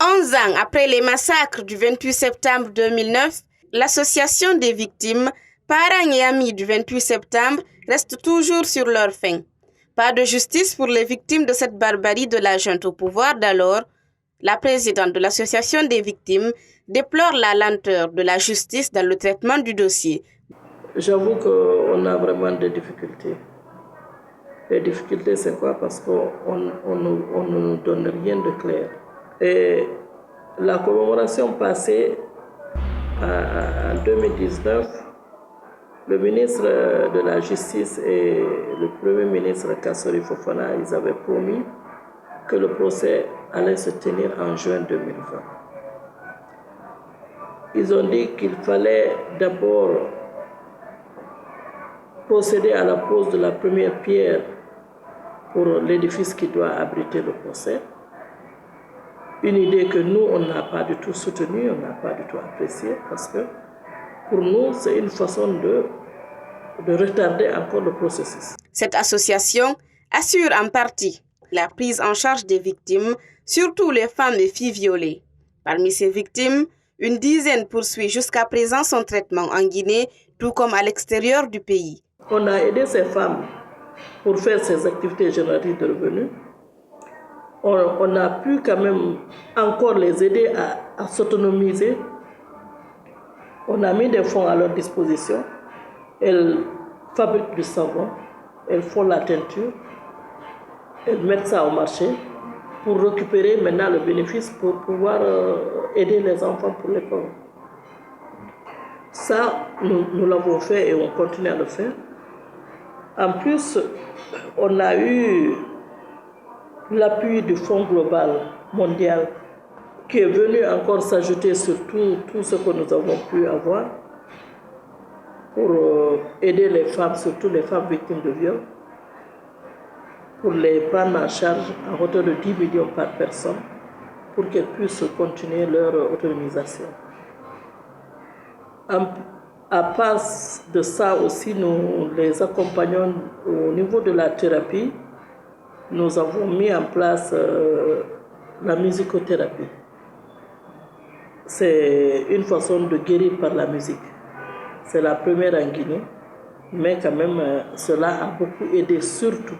11 ans après les massacres du 28 septembre 2009, l'association des victimes, parents et amis du 28 septembre restent toujours sur leur faim. Pas de justice pour les victimes de cette barbarie de la junte au pouvoir d'alors. La présidente de l'association des victimes déplore la lenteur de la justice dans le traitement du dossier. J'avoue qu'on a vraiment des difficultés. Les difficultés, c'est quoi? Parce qu'on ne nous donne rien de clair. Et la commémoration passée en 2019, le ministre de la Justice et le Premier ministre Kassori Fofana, ils avaient promis que le procès allait se tenir en juin 2020. Ils ont dit qu'il fallait d'abord procéder à la pose de la première pierre pour l'édifice qui doit abriter le procès. Une idée que nous, on n'a pas du tout soutenue, on n'a pas du tout appréciée, parce que pour nous, c'est une façon de retarder encore le processus. Cette association assure en partie la prise en charge des victimes, surtout les femmes et filles violées. Parmi ces victimes, une dizaine poursuit jusqu'à présent son traitement en Guinée, tout comme à l'extérieur du pays. On a aidé ces femmes pour faire ces activités génératives de revenus. On a pu quand même encore les aider à s'autonomiser. On a mis des fonds à leur disposition. Elles fabriquent du savon, elles font la teinture, elles mettent ça au marché pour récupérer maintenant le bénéfice pour pouvoir aider les enfants pour l'école. Ça, nous l'avons fait et on continue à le faire. En plus, on a eu l'appui du Fonds global mondial qui est venu encore s'ajouter sur tout ce que nous avons pu avoir pour aider les femmes, surtout les femmes victimes de viol, pour les prendre en charge à hauteur de 10 millions par personne pour qu'elles puissent continuer leur autonomisation. À part de ça aussi, nous les accompagnons au niveau de la thérapie. Nous avons mis en place la musicothérapie. C'est une façon de guérir par la musique. C'est la première en Guinée, mais quand même, cela a beaucoup aidé surtout.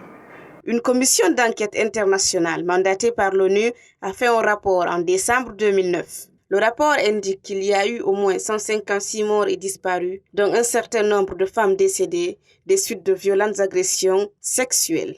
Une commission d'enquête internationale mandatée par l'ONU a fait un rapport en décembre 2009. Le rapport indique qu'il y a eu au moins 156 morts et disparus, dont un certain nombre de femmes décédées des suites de violentes agressions sexuelles.